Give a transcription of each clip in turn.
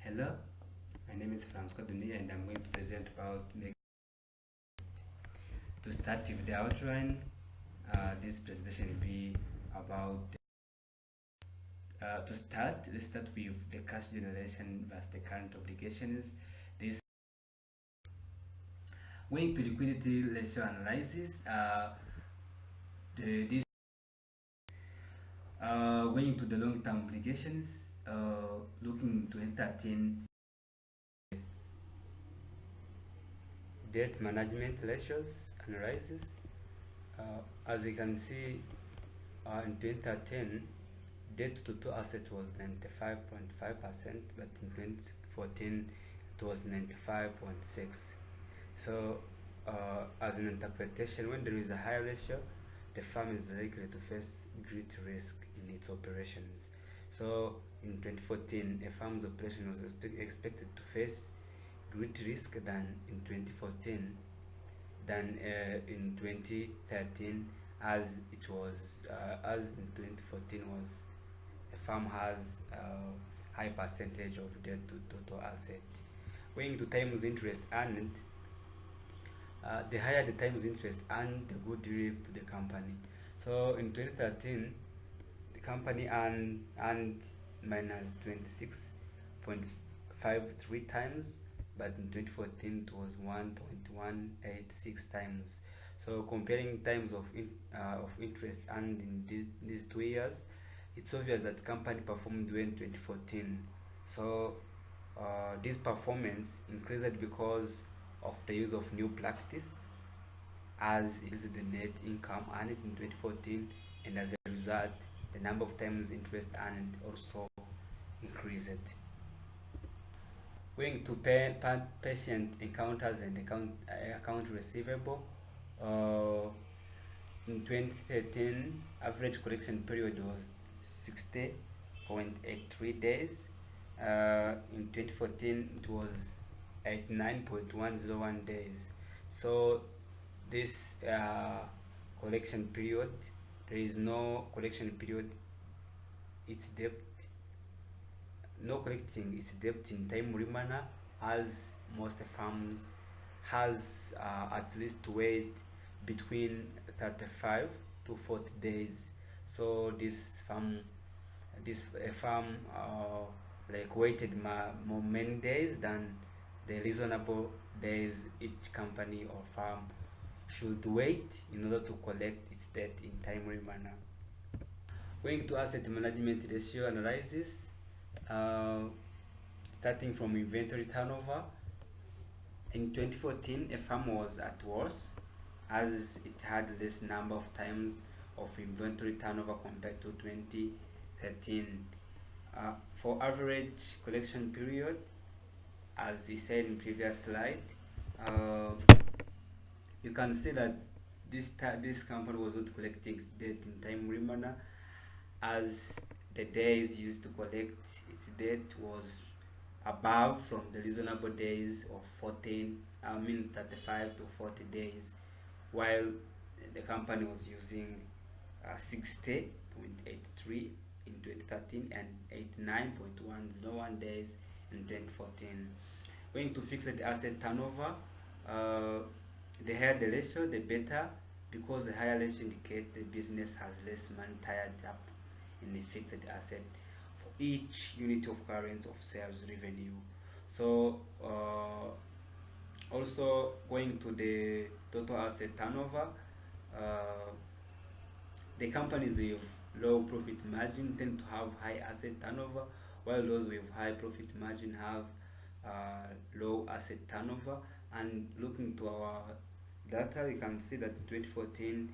Hello, my name is Francois Dunia and I'm going to present about to start with the outline. This presentation will be about let's start with the cash generation versus the current obligations. This going to liquidity ratio analysis. This Going to the long-term obligations. Looking 2013 debt management ratios analysis. As we can see, in 2013, debt to total asset was 95.5%, but in 2014 it was 95.6. So, as an interpretation, when there is a high ratio, the firm is likely to face great risk in its operations. So, in 2014, a firm's operation was expected to face great risk than in 2014 than in 2013, as it was as in 2014 was a firm has a high percentage of debt to total asset. Going to times interest earned, the higher the times interest earned, the good relief to the company. So in 2013, the company earned minus 26.53 times, but in 2014 it was 1.186 times. So comparing times of interest earned in these 2 years, it's obvious that the company performed well in 2014. So this performance increased because of the use of new practice, as it is the net income earned in 2014, and as a result the number of times interest earned also increased. Going to patient encounters and account receivable. In 2013, average collection period was 60.83 days. In 2014, it was 89.101 days. So this collection period, there is no collection period. It's debt. No collecting is debt in timely manner, as most firms has at least to wait between 35 to 40 days. So this firm like waited more many days than the reasonable days each company or firm should wait in order to collect its debt in timely manner. Going to asset management ratio analysis. Starting from inventory turnover, in 2014 a firm was at worse, as it had less number of times of inventory turnover compared to 2013. For average collection period, as we said in previous slide, you can see that this company was not collecting its debt in timely manner, as the days used to collect its debt was above from the reasonable days of 35 to 40 days, while the company was using 60.83 in 2013 and 89.101 days in 2014. Going to fixed asset turnover, the higher the ratio, the better, because the higher ratio indicates the business has less money tied up in the fixed asset for each unit of currency of sales revenue. So also going to the total asset turnover, the companies with low profit margin tend to have high asset turnover, while those with high profit margin have low asset turnover. And looking to our data, we can see that in 2014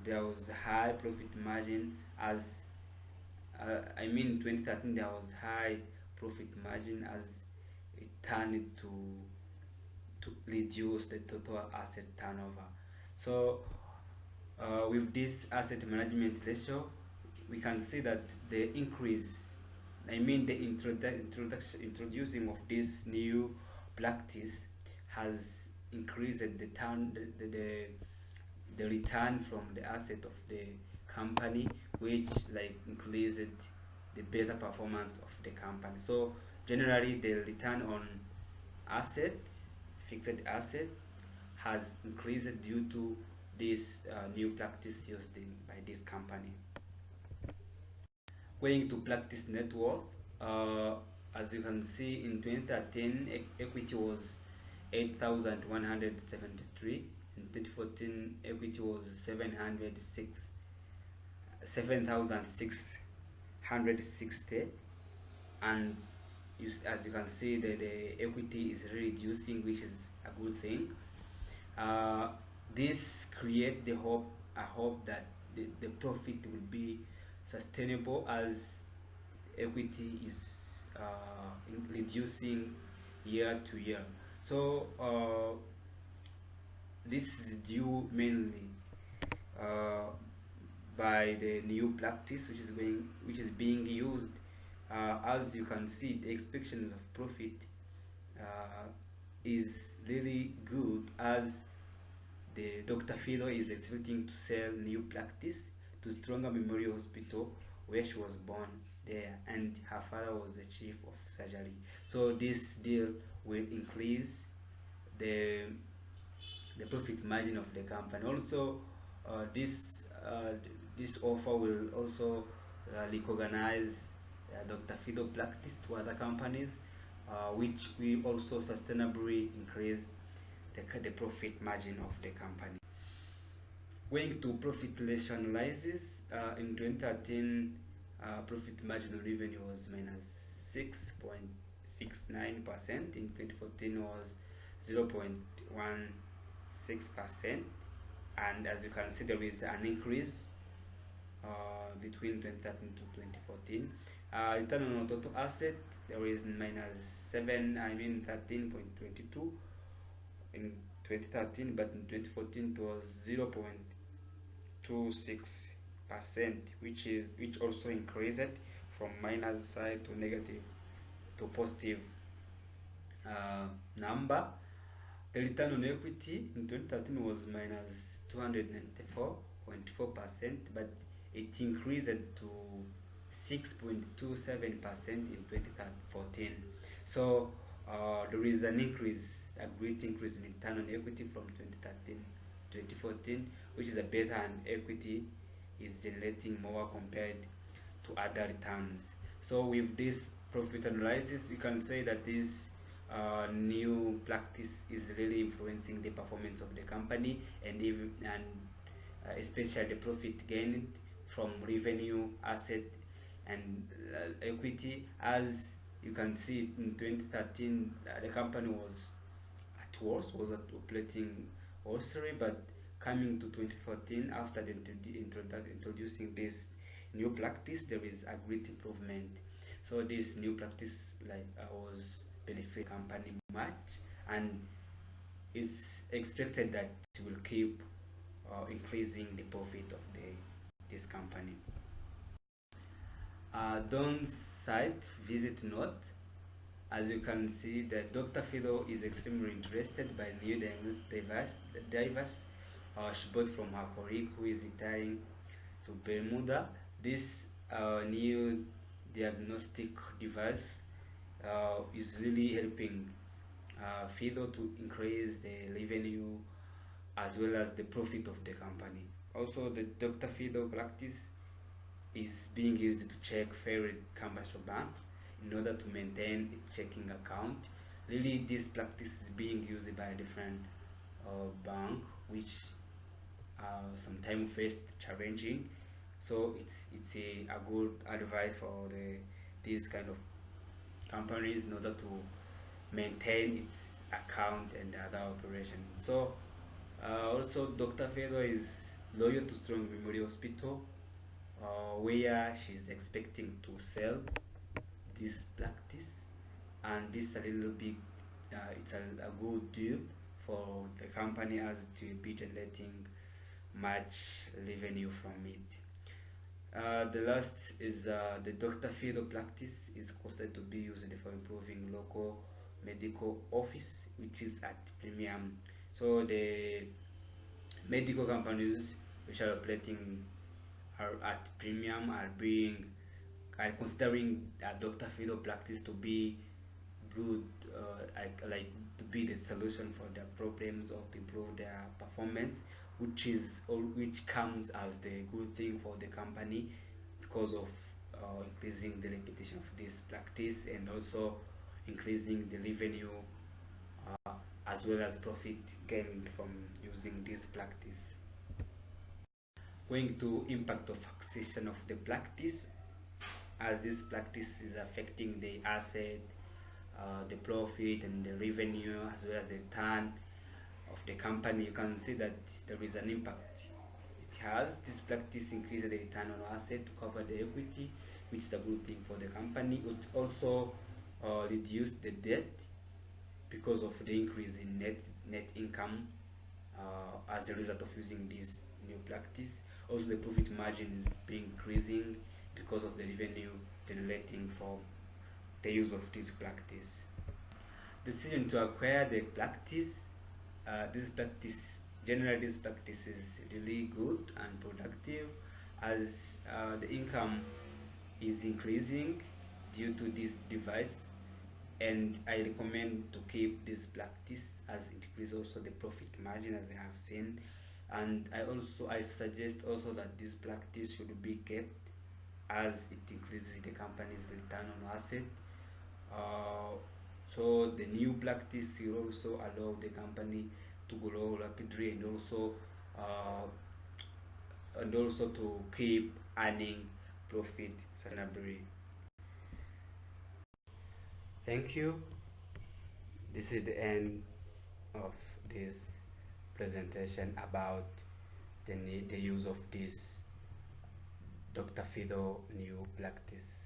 there was high profit margin, as in 2013 there was high profit margin, as it turned to reduce the total asset turnover. So with this asset management ratio, we can see that the increase, the introducing of this new practice has increased the return from the asset of the company, which like increased the better performance of the company. So Generally, the return on asset, fixed asset, has increased due to this new practice used by this company. Going to practice net worth, as you can see, in 2013 equity was 8,173. In 2014 equity was 7,660, and as you can see, the equity is reducing, which is a good thing. This create the hope, a hope that the profit will be sustainable as equity is reducing year to year. So this is due mainly uh, by the new practice which is being used. As you can see, the expectations of profit is really good, as the Dr. Fido is expecting to sell new practice to Stronger Memorial Hospital, where she was born there, and her father was the chief of surgery. So this deal will increase the profit margin of the company. Also, this offer will also recognize Dr. Fido practice to other companies, which will also sustainably increase the profit margin of the company. Going to profit relation analysis, in 2013, profit margin on revenue was minus 6.69%. In 2014 was 0.16%, and as you can see, there is an increase between 2013 to 2014. Return on total asset, there is minus 13.22 in 2013, but in 2014 it was 0.26%, which also increased from minus side to negative to positive number. The return on equity in 2013 was minus 294.4%, but it increased to 6.27% in 2014. So there is an increase, a great increase in return on equity from 2013 to 2014, which is a better, and equity is generating more compared to other returns. So with this profit analysis, you can say that this new practice is really influencing the performance of the company, and especially the profit gained from revenue, asset, and equity. As you can see, in 2013 the company was at worst, was operating oscillatory, but coming to 2014, after introducing this new practice, there is a great improvement. So this new practice was benefit company much, and it's expected that it will keep increasing the profit of this company. Don't site visit note. As you can see, that Dr. Fido is extremely interested by new device she bought from her colleague who is retiring to Bermuda. This new diagnostic device is really helping Fido to increase the revenue as well as the profit of the company. Also, the Dr. Fido practice is being used to check favorite commercial banks in order to maintain its checking account. Really, this practice is being used by a different bank, which sometimes faced challenging. So it's a good advice for these kind of companies in order to maintain its account and other operations. So also, Dr. Fido is loyal to Strong Memorial Hospital, where she's expecting to sell this practice, and this a little bit it's a good deal for the company, as to be generating much revenue from it. The last is the Dr. Fido practice is considered to be used for improving local medical office, which is at premium. So the medical companies which are operating are at premium are considering Dr. Fido practice to be good, like to be the solution for their problems or to improve their performance, which comes as the good thing for the company because of increasing the repetition of this practice, and also increasing the revenue, as well as profit gained from using this practice. Going to impact of accession of the practice, as this practice is affecting the asset, the profit and the revenue, as well as the return of the company. You can see that there is an impact it has. This practice increases the return on asset to cover the equity, which is a good thing for the company. It also reduced the debt because of the increase in net income as a result of using this new practice. Also, the profit margin is being increasing because of the revenue generating from the use of this practice. Decision to acquire the practice. This practice, generally, this practice is really good and productive, as the income is increasing due to this device, and I recommend to keep this practice as it increases also the profit margin, as I have seen. And I suggest also that this practice should be kept, as it increases the company's return on asset. uh, so the new practice will also allow the company to grow rapidly, uh, and also to keep earning profit sustainably. Thank you. This is the end of this presentation about the use of this Dr. Fido new practice.